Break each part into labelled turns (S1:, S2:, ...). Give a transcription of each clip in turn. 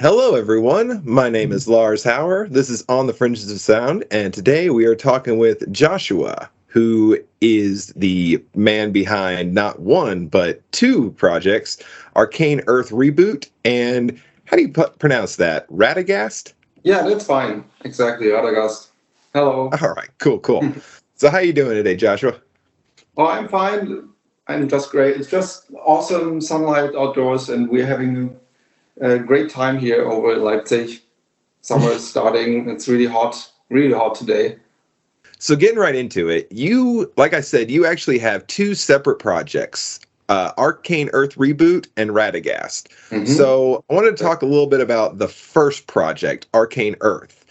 S1: Hello, everyone. My name is Lars Hauer. This is On the Fringes of Sound, and today we are talking with Joshua, who is the man behind not one, but two projects, Arcane Earth Reboot, and how do you pronounce that? Radagst?
S2: Yeah, that's fine. Exactly, Radagst. Hello.
S1: All right, cool. So how you doing today, Joshua?
S2: Oh, I'm fine. I'm just great. It's just awesome sunlight outdoors, and we're having a great time here over Leipzig. Summer is starting. It's really hot today.
S1: So getting right into it, you, like I said, you actually have two separate projects, Arcane Earth Reboot and Radagst. So I wanted to talk a little bit about the first project, Arcane Earth.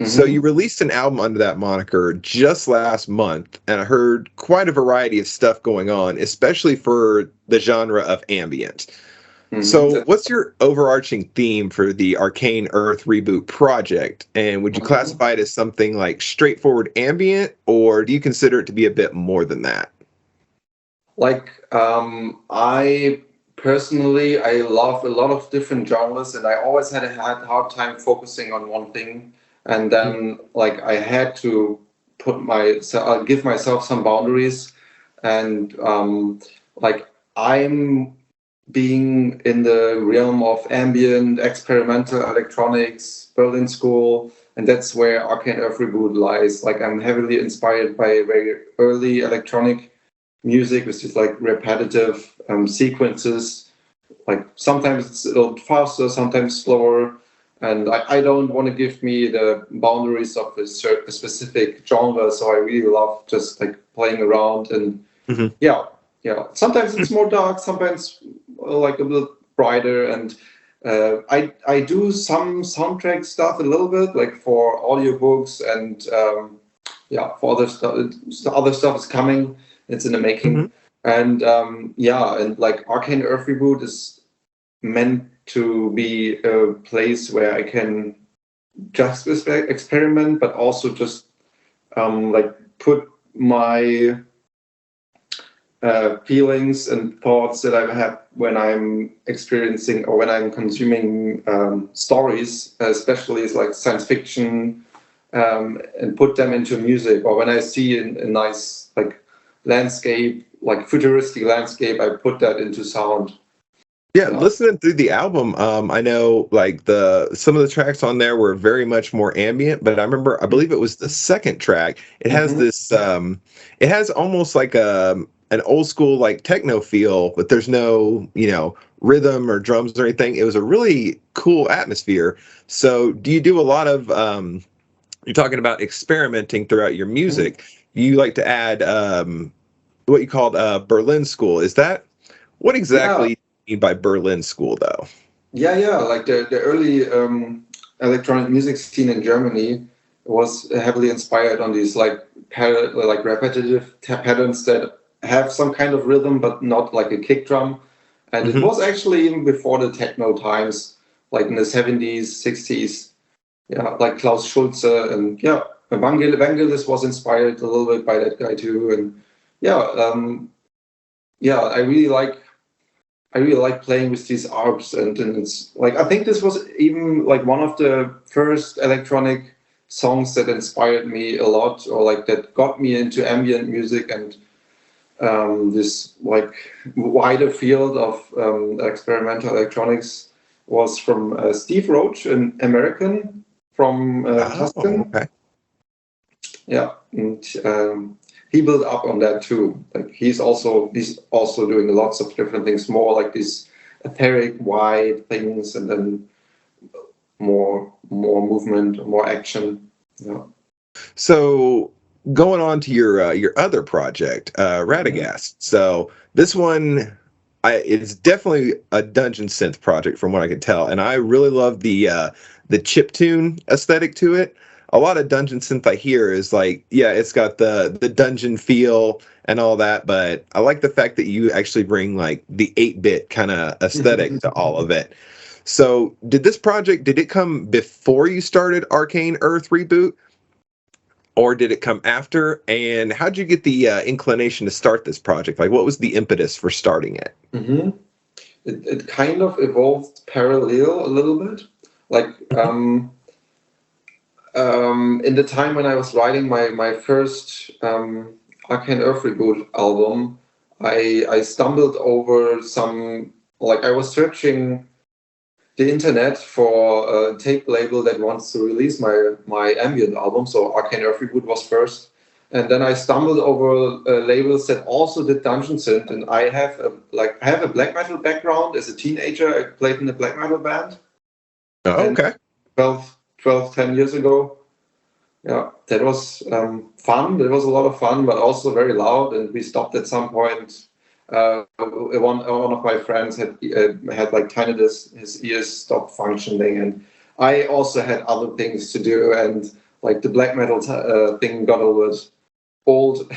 S1: So you released an album under that moniker just last month, and I heard quite a variety of stuff going on, especially for the genre of ambient. So what's your overarching theme for the Arcane Earth Reboot project? And would you classify it as something like straightforward ambient, or do you consider it to be a bit more than that?
S2: I personally, I love a lot of different genres, and I always had a hard time focusing on one thing. And then, I had to give myself some boundaries, and I'm being in the realm of ambient experimental electronics, Berlin School, and that's where Arcane Earth Reboot lies. I'm heavily inspired by very early electronic music with these repetitive sequences. Sometimes it's a little faster, sometimes slower, and I don't want to give me the boundaries of a specific genre. So I really love just playing around and yeah. Sometimes it's more dark, sometimes a little brighter, and I do some soundtrack stuff a little bit, for audiobooks, and for other stuff. Other stuff is coming; it's in the making, and Arcane Earth Reboot is meant to be a place where I can just experiment, but also just put my feelings and thoughts that I've had when I'm experiencing or when I'm consuming stories, especially as science fiction, and put them into music. Or when I see a nice landscape, futuristic landscape, I put that into sound.
S1: Yeah, listening through the album, I know some of the tracks on there were very much more ambient, but I believe it was the second track. It has this, it has almost like an old school techno feel, but there's no, rhythm or drums or anything. It was a really cool atmosphere. So do you do a lot of, you're talking about experimenting throughout your music. You like to add what you called Berlin School. Is that, what exactly do you mean by Berlin School though?
S2: Yeah. The early electronic music scene in Germany was heavily inspired on these repetitive patterns that have some kind of rhythm, but not like a kick drum. And it was actually even before the techno times, in the 70s, 60s. Yeah, Klaus Schulze, and Vangelis was inspired a little bit by that guy too. And I really like playing with these arps, and it's I think this was even one of the first electronic songs that inspired me a lot, or that got me into ambient music and this wider field of experimental electronics was from Steve Roach, an American from Tustin.
S1: Okay.
S2: Yeah, and he built up on that too. He's also doing lots of different things, more these etheric, wide things, and then more movement, more action. Yeah.
S1: So going on to your other project, Radagst. So this one, it's definitely a dungeon synth project from what I can tell, and I really love the chiptune aesthetic to it. A lot of dungeon synth I hear is it's got the dungeon feel and all that, but I like the fact that you actually bring the 8-bit kind of aesthetic to all of it. So did it come before you started Arcane Earth Reboot? Or did it come after? And how'd you get the inclination to start this project? What was the impetus for starting it?
S2: It kind of evolved parallel a little bit. Like in the time when I was writing my first Arcane Earth Reboot album, I stumbled over some, like I was searching the internet for a tape label that wants to release my ambient album. So Arcane Earth Reboot was first, and then I stumbled over labels that also did dungeon synth. And I have a black metal background. As a teenager, I played in a black metal band,
S1: Oh,
S2: and
S1: okay.
S2: 10 years ago. Yeah, that was fun. It was a lot of fun, but also very loud. And we stopped at some point. One of my friends had like tinnitus; his ears stopped functioning, and I also had other things to do. And like the black metal thing got a little old.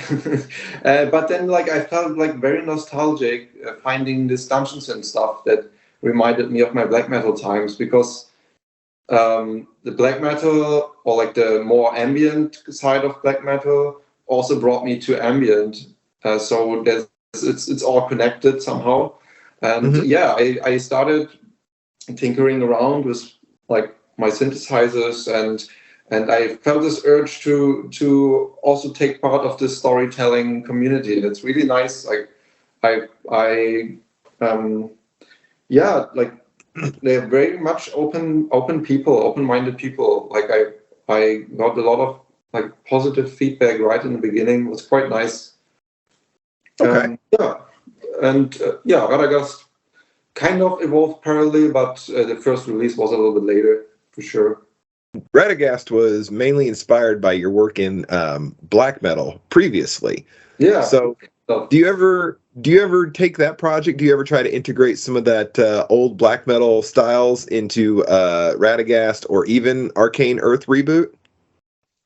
S2: But then, like I felt like very nostalgic finding this dungeons and stuff that reminded me of my black metal times because the black metal or like the more ambient side of black metal also brought me to ambient. So it's all connected somehow. And
S1: Hmm.
S2: yeah, I started tinkering around with like my synthesizers and I felt this urge to also take part of the storytelling community. That's really nice. Like I yeah, like they're very much open people, open-minded people. Like I got a lot of like positive feedback right in the beginning. It was quite nice.
S1: Okay.
S2: Yeah, and yeah, Radagast kind of evolved parallel, but the first release was a little bit later for sure.
S1: Radagast was mainly inspired by your work in black metal previously.
S2: Yeah.
S1: So,
S2: So,
S1: do you ever take that project? Do you ever try to integrate some of that old black metal styles into Radagast or even Arcane Earth Reboot?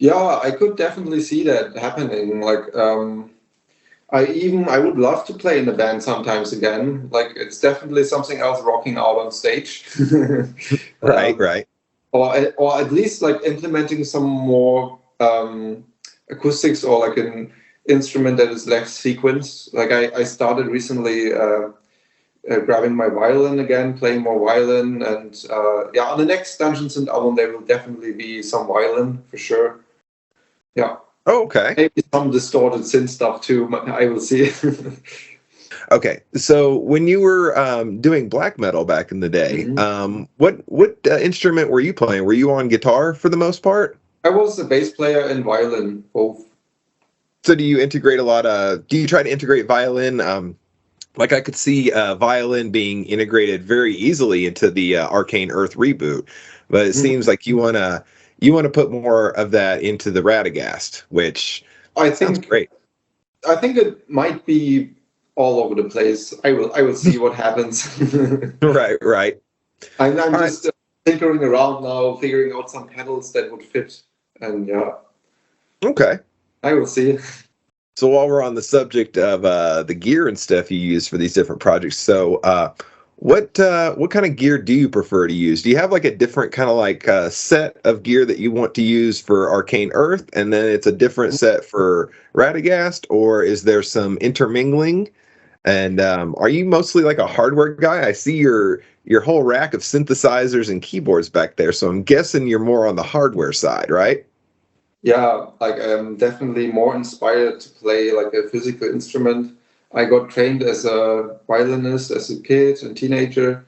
S2: yeah, I could definitely see that happening. Like I would love to play in a band sometimes again. Like it's definitely something else rocking out on stage.
S1: Right,
S2: um,
S1: right.
S2: or at least like implementing some more acoustics or like an instrument that is less sequenced. Like I started recently grabbing my violin again, playing more violin, and yeah, on the next Dungeons and album there will definitely be some violin for sure. Yeah,
S1: Oh, okay.
S2: maybe some distorted synth stuff too. I will see.
S1: Okay. So when you were doing black metal back in the day,
S2: Mhm.
S1: what instrument were you playing? Were you on guitar for the most part?
S2: I was a bass player and violin both.
S1: So do you try to integrate violin? Like I could see violin being integrated very easily into the Arcane Earth reboot, but it seems like you wanna put more of that into the Radagast, which
S2: I
S1: sounds
S2: think
S1: great.
S2: I think it might be all over the place. I will see what happens.
S1: Right, right.
S2: I'm
S1: All right.
S2: just tinkering around now, figuring out some pedals that would fit, and yeah,
S1: Okay.
S2: I will see.
S1: So while we're on the subject of the gear and stuff you use for these different projects, so what kind of gear do you prefer to use? Do you have like a different kind of like set of gear that you want to use for Arcane Earth, and then it's a different set for Radagast, or is there some intermingling? And are you mostly like a hardware guy? I see your whole rack of synthesizers and keyboards back there, so I'm guessing you're more on the hardware side, right?
S2: Yeah, like I'm definitely more inspired to play like a physical instrument. I got trained as a violinist as a kid and teenager,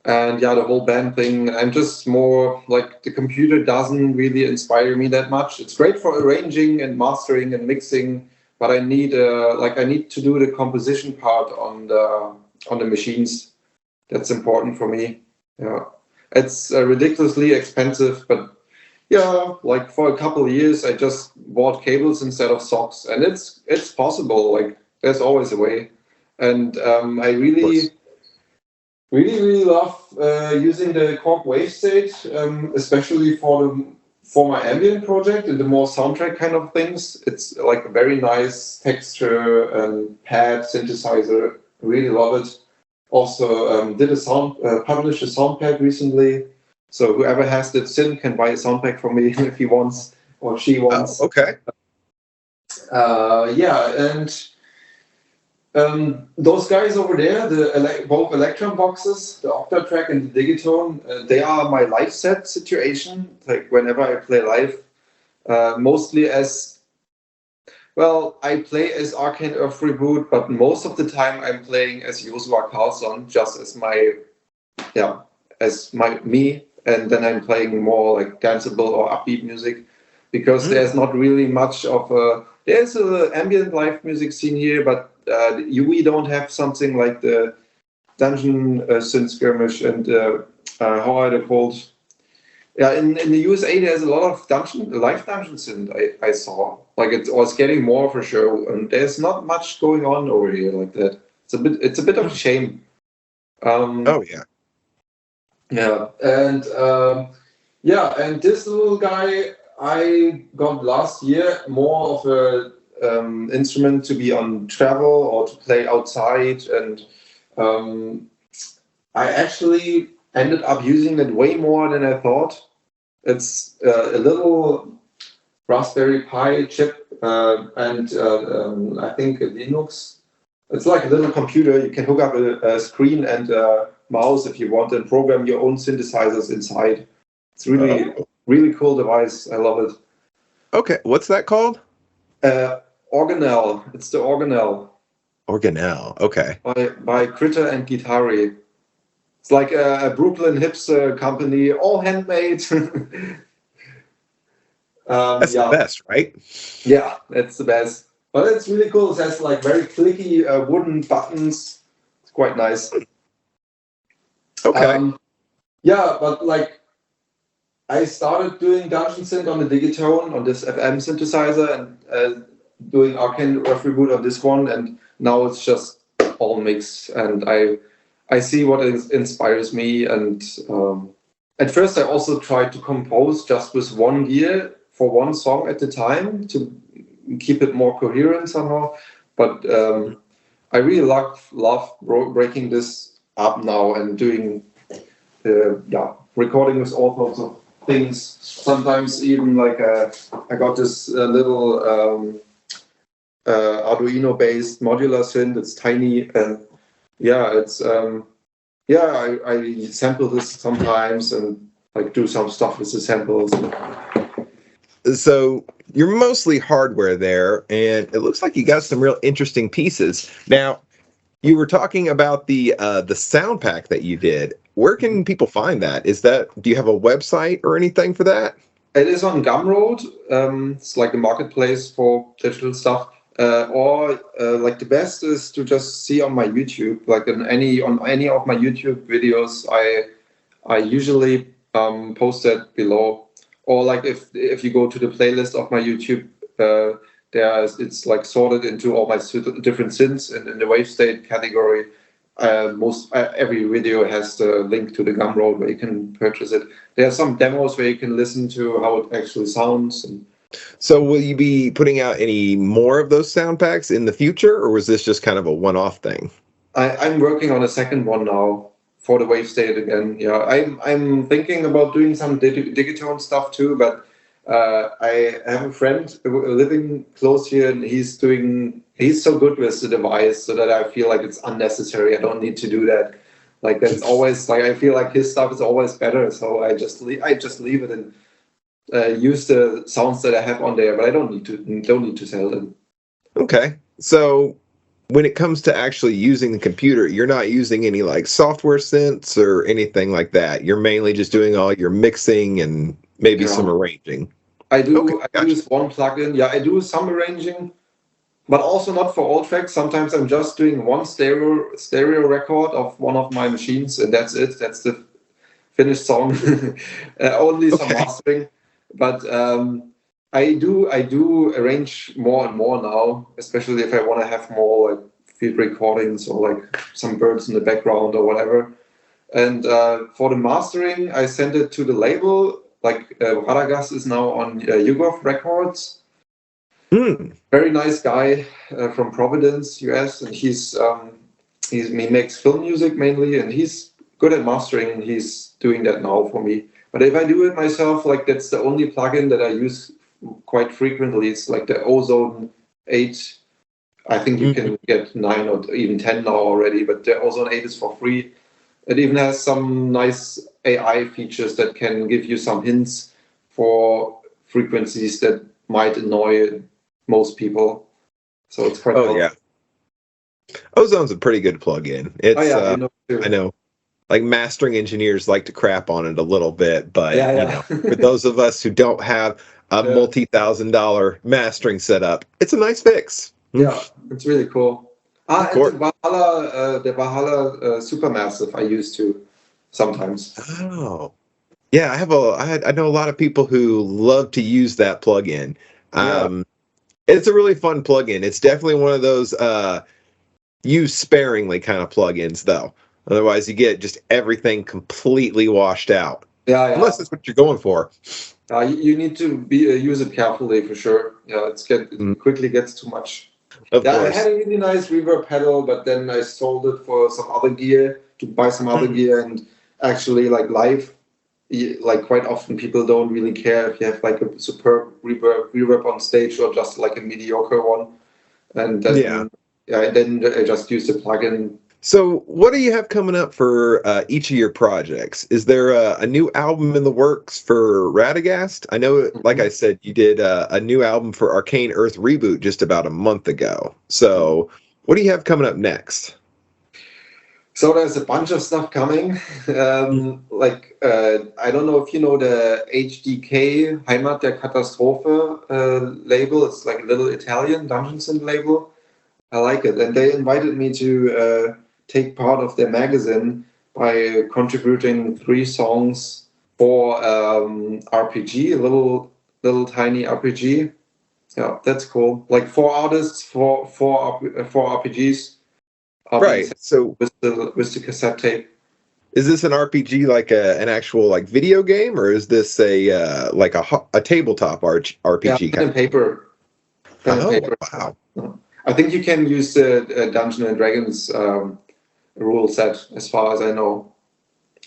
S2: and yeah, the whole band thing. I'm just more like the computer doesn't really inspire me that much. It's great for arranging and mastering and mixing, but I need to do the composition part on the machines. That's important for me. Yeah, it's ridiculously expensive, but yeah, like for a couple of years, I just bought cables instead of socks, and it's possible. Like there's always a way, and I
S1: Of course.
S2: really love using the Korg Wave State, especially for my ambient project and the more soundtrack kind of things. It's like a very nice texture and pad synthesizer. Really love it. Also, did a sound published a sound pack recently. So whoever has that synth can buy a sound pack from me if he wants or she
S1: Oh,
S2: wants.
S1: okay.
S2: Yeah, and Those guys over there, both Electron boxes, the Octatrack and the Digitone, they are my live set situation. Like whenever I play live, mostly as well, I play as Arcane Earth Reboot, but most of the time I'm playing as Josua Karlson, just as me, and then I'm playing more like danceable or upbeat music, because there's not really much of there's an ambient live music scene here, but we don't have something like the dungeon synth skirmish and how are they called? Yeah, in the USA there's a lot of live dungeon synth. I saw like it was getting more for sure, and there's not much going on over here like that. It's a bit of a shame.
S1: Oh yeah.
S2: Yeah, and and this little guy I got last year, more of a instrument to be on travel or to play outside, and I actually ended up using it way more than I thought. It's a little Raspberry Pi chip and I think a Linux. It's like a little computer. You can hook up a screen and a mouse if you want and program your own synthesizers inside. It's really cool device. I love it.
S1: Okay, what's that called?
S2: Organelle. It's the Organelle.
S1: Organelle. Okay.
S2: By Critter and Guitari. It's like a Brooklyn hipster company, all handmade.
S1: That's the best, right?
S2: Yeah, that's the best. But it's really cool. It has like very clicky wooden buttons. It's quite nice.
S1: Okay.
S2: But like I started doing Dungeon Synth on the Digitone on this FM synthesizer and doing Arcane Earth Reboot on this one, and now it's just all mixed. And I see what inspires me. And at first, I also tried to compose just with one gear for one song at a time to keep it more coherent somehow. But I really love breaking this up now and doing recording with all sorts of things. Sometimes even like I got this little Arduino based modular synth. It's tiny and it's I sample this sometimes and like do some stuff with the samples.
S1: So you're mostly hardware there, and it looks like you got some real interesting pieces. Now, you were talking about the sound pack that you did. Where can people find that? Do you have a website or anything for that?
S2: It is on Gumroad. It's like a marketplace for digital stuff. Or like the best is to just see on my YouTube. Like on any of my YouTube videos, I usually post that below. Or like if you go to the playlist of my YouTube, it's like sorted into all my different synths, and in the wave state category, every video has the link to the Gumroad where you can purchase it. There are some demos where you can listen to how it actually sounds.
S1: So will you be putting out any more of those sound packs in the future, or was this just kind of a one-off thing?
S2: I'm working on a second one now for the wave state again. Yeah, I'm thinking about doing some Digitone stuff too, but I have a friend living close here, and he's so good with the device, so that I feel like it's unnecessary. I don't need to do that. Like that's always like I feel like his stuff is always better, so I just leave it and use the sounds that I have on there, but I don't need to sell them.
S1: Okay, so when it comes to actually using the computer, you're not using any like software synths or anything like that. You're mainly just doing all your mixing and maybe some arranging.
S2: I use one plugin. Yeah, I do some arranging, but also not for all tracks. Sometimes I'm just doing one stereo record of one of my machines, and that's it. That's the finished song. Only some mastering, but I do arrange more and more now, especially if I want to have more like field recordings or like some birds in the background or whatever. And for the mastering, I send it to the label. Like Radagst is now on YouGov Records. Very nice guy from Providence, US, and he makes film music mainly, and he's good at mastering. And he's doing that now for me. But if I do it myself, like that's the only plugin that I use quite frequently. It's like the Ozone 8 I think you can get 9 or even 10 now already, but the Ozone 8 is for free. It even has some nice AI features that can give you some hints for frequencies that might annoy most people. So it's quite helpful.
S1: Yeah. Ozone's a pretty good plugin.
S2: Oh yeah, you know
S1: I
S2: too.
S1: know, like mastering engineers like to crap on it a little bit, but
S2: Yeah,
S1: for
S2: yeah.
S1: those of us who don't have a
S2: Yeah,
S1: multi-$1,000 mastering setup, it's a nice fix.
S2: yeah, it's really cool.
S1: Of
S2: And
S1: course.
S2: The Valhalla Supermassive I used to sometimes.
S1: Oh, yeah. I know a lot of people who love to use that plugin.
S2: Yeah,
S1: Um, it's a really fun plugin. It's definitely one of those use sparingly kind of plugins, though. Otherwise, you get just everything completely washed out.
S2: yeah,
S1: Unless
S2: yeah.
S1: that's what you're going for.
S2: You need to be use it carefully for sure. Yeah,
S1: Mm,
S2: it quickly gets too much.
S1: of
S2: Yeah, I had
S1: course.
S2: a really nice reverb pedal, but then I sold it for some other gear to buy some other
S1: Mm.
S2: gear, and actually, like live, like quite often people don't really care if you have like a superb reverb on stage or just like a mediocre one, and
S1: Yeah.
S2: then yeah, then I just use the plugin.
S1: So, what do you have coming up for each of your projects? Is there a new album in the works for Radagast? I know, like I
S2: Mhm.
S1: said, you did a new album for Arcane Earth Reboot just about a month ago. So, what do you have coming up next?
S2: So there's a bunch of stuff coming. I don't know if you know the HDK Heimat der Katastrophe label. It's like a little Italian dungeon synth label. I like it, and they invited me to take part of their magazine by contributing 3 songs for RPG, a little tiny RPG. Yeah, that's cool. Like 4 artists, four RPGs are being
S1: Right.
S2: sent
S1: So,
S2: with the cassette tape.
S1: is this an RPG like an actual like video game, or is this a like a tabletop
S2: Yeah,
S1: RPG
S2: pen
S1: kind
S2: and paper. Pen
S1: of?
S2: and
S1: Oh,
S2: paper.
S1: wow.
S2: I think you can use the Dungeons and Dragons rule set, as far as I know.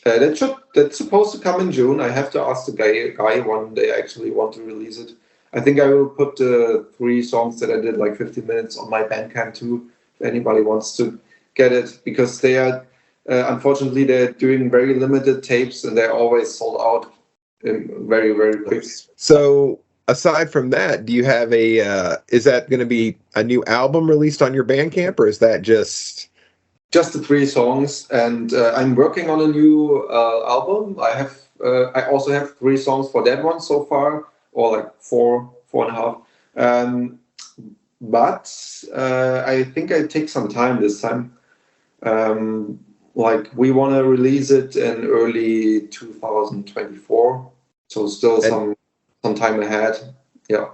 S2: That's supposed to come in June. I have to ask the guy when they actually want to release it. I think I will put the 3 songs that I did, like 15 minutes, on my Bandcamp too, if anybody wants to get it, because they are unfortunately they're doing very limited tapes and they're always sold out very very quick.
S1: So, aside from that, do you have a is that going to be a new album released on your Bandcamp, or is that just
S2: Just the 3 songs, and I'm working on a new album. I also have 3 songs for that one so far, or like four and a half. Um, but I think I take some time this time. Like we want to release it in early 2024, so still
S1: and
S2: some time ahead. Yeah.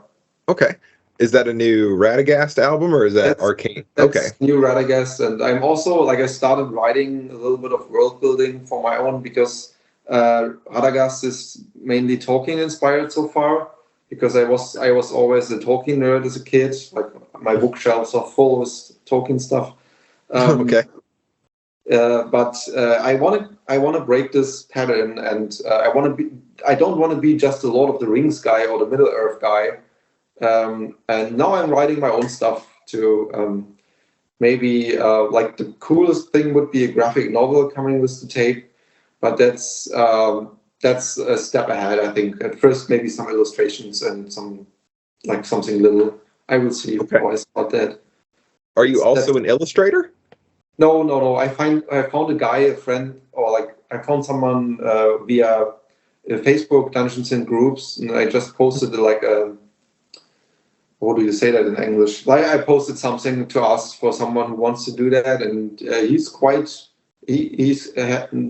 S1: okay? Is that a new Radagast album, or is that
S2: That's
S1: Arcane? Okay.
S2: that's new Radagast, and I'm also like I started writing a little bit of world building for my own because Radagast is mainly Tolkien inspired so far. Because I was always a Tolkien nerd as a kid. Like my bookshelves are full with Tolkien stuff. Um,
S1: Okay.
S2: but I want to break this pattern, and I don't want to be just a Lord of the Rings guy or the Middle Earth guy. And now I'm writing my own stuff to maybe like the coolest thing would be a graphic novel coming with the tape, but that's a step ahead. I think at first maybe some illustrations and some like something little. I will see
S1: Okay.
S2: how I start that.
S1: Are you
S2: That's
S1: also an illustrator?
S2: no. I found a guy, a friend, or like I found someone via Facebook Dungeons and Groups, and I just posted like a what do you say that in English? Like I posted something to ask for someone who wants to do that, and he's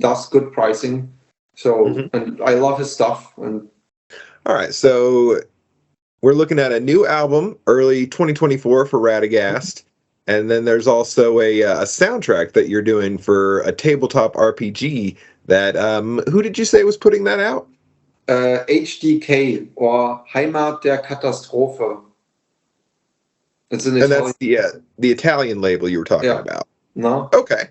S2: does good pricing. So
S1: Hmm.
S2: and I love his stuff. And
S1: All right. So we're looking at a new album early 2024 for Radagast. And then there's also a soundtrack that you're doing for a tabletop RPG that who did you say was putting that out?
S2: HDK or Heimat der Katastrophe. It's an
S1: And
S2: Italian.
S1: that's the Italian label you were talking
S2: Yeah.
S1: about.
S2: No.
S1: Okay.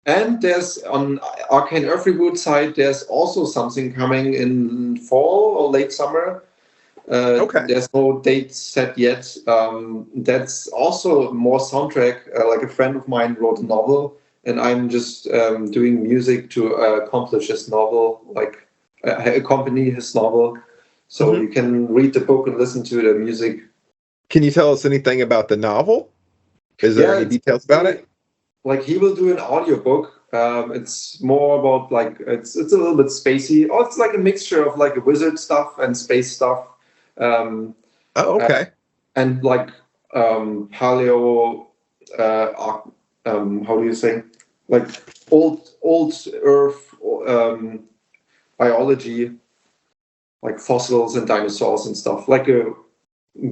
S2: And there's on Arcane Earth Reboot side, there's also something coming in fall or late summer.
S1: Okay.
S2: There's no date set yet. That's also more soundtrack. Like a friend of mine wrote a novel, and I'm just doing music to accomplish his novel, like accompany his novel. So
S1: Mhm.
S2: you can read the book and listen to the music.
S1: Can you tell us anything about the novel? Is there
S2: Yeah,
S1: any
S2: it's
S1: details about it?
S2: like he will do an audiobook. It's more about like it's a little bit spacey. Oh, it's like a mixture of like a wizard stuff and space stuff. Um,
S1: Oh,
S2: uh,
S1: okay.
S2: and like paleo how do you say, like old earth biology, like fossils and dinosaurs and stuff, like a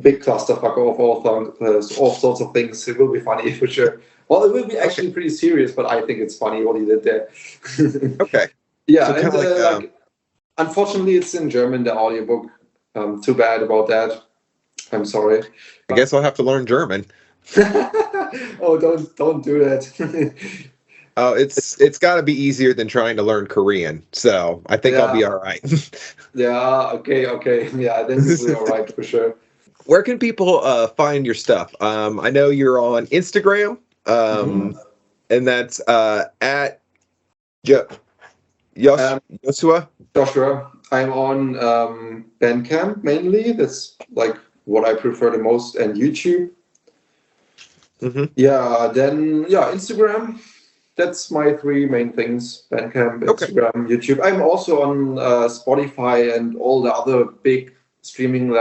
S2: big clusterfuck of all sorts of things. It will be funny for sure. Well, it will be
S1: Okay.
S2: actually pretty serious, but I think it's funny what he did there.
S1: Okay. So
S2: Yeah,
S1: kind
S2: and
S1: of like
S2: like unfortunately it's in German, the audiobook. Too bad about that. I'm sorry.
S1: I guess I'll have to learn German.
S2: Oh, don't do that.
S1: Oh, it's got to be easier than trying to learn Korean. So I think I'll
S2: Yeah,
S1: be all right.
S2: yeah, okay. Yeah, then you'll be all right for sure.
S1: Where can people find your stuff? I know you're on Instagram,
S2: Mhm.
S1: and that's at jo-
S2: Um,
S1: Josua.
S2: Joshua, I'm on Bandcamp mainly. That's like what I prefer the most, and YouTube.
S1: Hmm.
S2: Yeah, then yeah, Instagram. That's my three main things: Bandcamp,
S1: Okay.
S2: Instagram, YouTube. I'm also on Spotify and all the other big streaming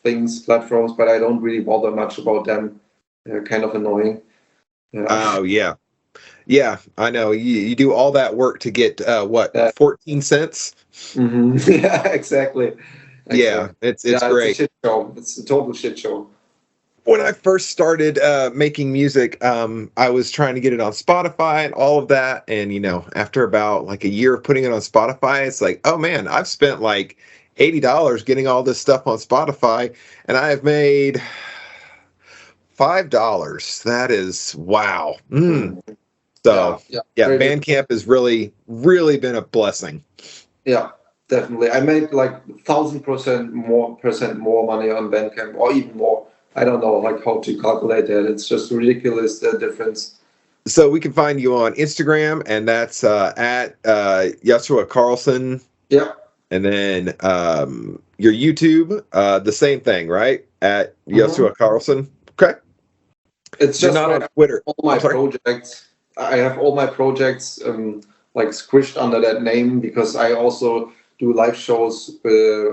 S2: things, platforms, but I don't really bother much about them. They're kind of annoying. Yeah.
S1: Oh yeah, yeah. I know you do all that work to get what,
S2: Uh,
S1: 14 cents?
S2: Yeah, exactly.
S1: Yeah,
S2: Exactly.
S1: it's
S2: Yeah, it's a
S1: great.
S2: shit show. It's a total shit show.
S1: When I first started making music, I was trying to get it on Spotify and all of that. And, after about like a year of putting it on Spotify, it's like, oh man, I've spent like $80 getting all this stuff on Spotify, and I have made $5. That is wow.
S2: Mm.
S1: So,
S2: Yeah, yeah,
S1: yeah,
S2: very good.
S1: Bandcamp has really, really been a blessing.
S2: Yeah, definitely. I made like 1,000% more money on Bandcamp, or even more. I don't know like how to calculate that. It's just ridiculous the difference.
S1: So, we can find you on Instagram, and that's at Josua Karlson.
S2: Yeah.
S1: And then your YouTube, the same thing, right? At
S2: Mhm.
S1: Josua Karlson. Okay.
S2: It's
S1: You're
S2: just
S1: not
S2: where
S1: on Twitter.
S2: all my
S1: I'm sorry.
S2: projects. I have all my projects like squished under that name because I also do live shows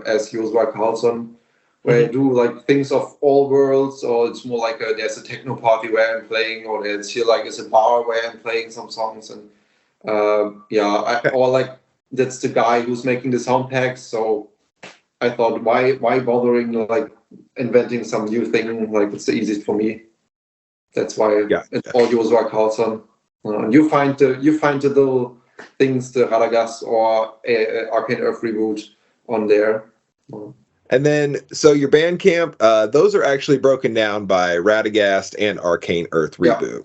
S2: as Josua Karlson, where I
S1: Hmm.
S2: do like things of all worlds, or it's more like there's a techno party where I'm playing, or there's here like is a bar where I'm playing some songs, and
S1: Okay.
S2: or like that's the guy who's making the sound packs. So I thought, why bothering like inventing some new thing? Like it's the easiest for me. That's why
S1: Yeah.
S2: it's all Josua Karlson. You find the little things, the Radagast or Arcane Earth Reboot on there. Uh,
S1: And then, so your Bandcamp, those are actually broken down by Radagast and Arcane Earth
S2: yeah,
S1: Reboot.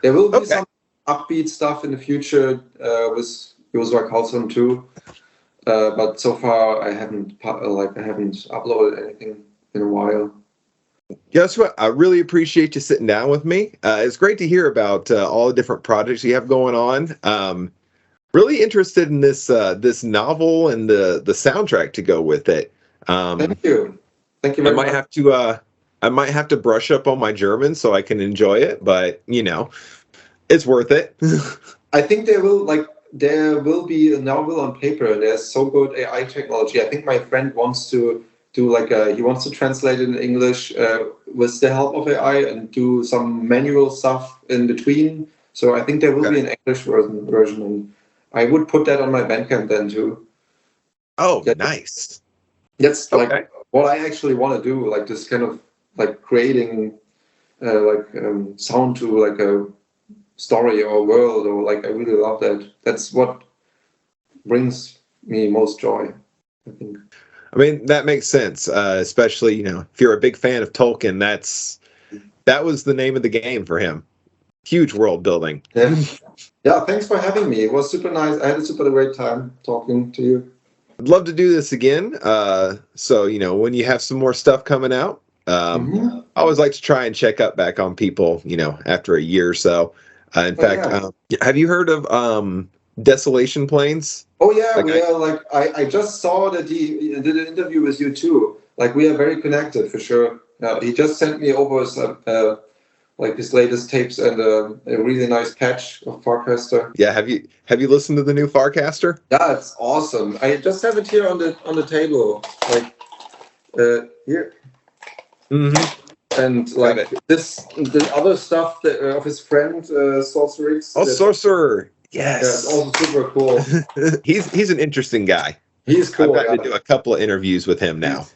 S2: there will be
S1: Okay.
S2: some upbeat stuff in the future with Josua Karlson too. But so far I haven't uploaded anything in a while.
S1: Guess what? I really appreciate you sitting down with me. It's great to hear about all the different projects you have going on. Really interested in this novel and the soundtrack to go with it.
S2: Thank
S1: Um,
S2: you. Thank you
S1: I
S2: very
S1: might
S2: much.
S1: have to brush up on my German so I can enjoy it, but it's worth it.
S2: I think there will be a novel on paper. There's so good AI technology. I think my friend wants to do he wants to translate it in English with the help of AI and do some manual stuff in between. So I think there will
S1: Okay.
S2: be an English version, and I would put that on my Bandcamp then too.
S1: Oh,
S2: Yeah,
S1: nice.
S2: that's like
S1: Okay.
S2: what I actually want to do. Like this kind of like creating sound to like a story or world, or like I really love that. That's what brings me most joy, I think.
S1: I mean, that makes sense, especially, if you're a big fan of Tolkien, that was the name of the game for him. Huge world building.
S2: Yeah. Yeah, thanks for having me. It was super nice. I had a super great time talking to you.
S1: I'd love to do this again. So when you have some more stuff coming out, I always like to try and check up back on people, after a year or so. In fact, have you heard of Desolation Plains?
S2: Oh yeah,
S1: Like
S2: we are like I just saw that he did an interview with you too. Like we are very connected for sure. He just sent me over some like his latest tapes and a really nice patch of Farcaster.
S1: Yeah, have you listened to the new Farcaster?
S2: Yeah, it's awesome. I just have it here on the table, like here. And like the other stuff that, of his friend Sorcerix.
S1: Oh, Sorcerer. Yes.
S2: Yeah, it's also super cool.
S1: He's an interesting guy.
S2: He's cool.
S1: I've gotten to do a couple of interviews with him now.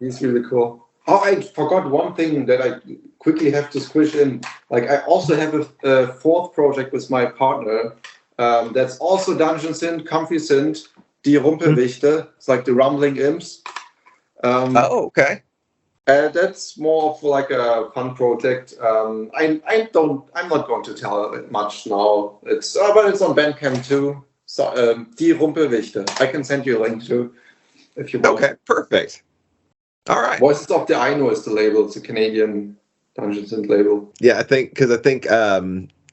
S2: He's really cool. Oh, I forgot one thing that I quickly have to squish in. Like I also have a fourth project with my partner. That's also Dungeon Synth, Comfy Synth, Die Rumpelwichte. It's like the rumbling imps.
S1: Okay.
S2: That's more of like a fun project. I'm not going to tell it much now. But it's on Bandcamp too. So, Die Rumpelwichte. I can send you a link too, if you want.
S1: Okay, perfect. All right.
S2: Voices of the Ainu is the label. It's a Canadian Dungeon Synth label.
S1: Yeah, I think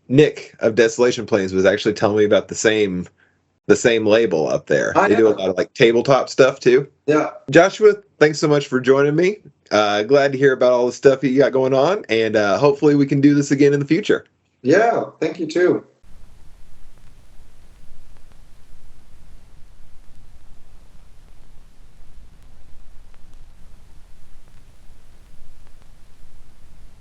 S1: Nick of Desolation Plains was actually telling me about the same label up there. They do a lot of like tabletop stuff too.
S2: Yeah.
S1: Joshua, thanks so much for joining me. Glad to hear about all the stuff you got going on, and hopefully we can do this again in the future.
S2: Yeah, thank you too.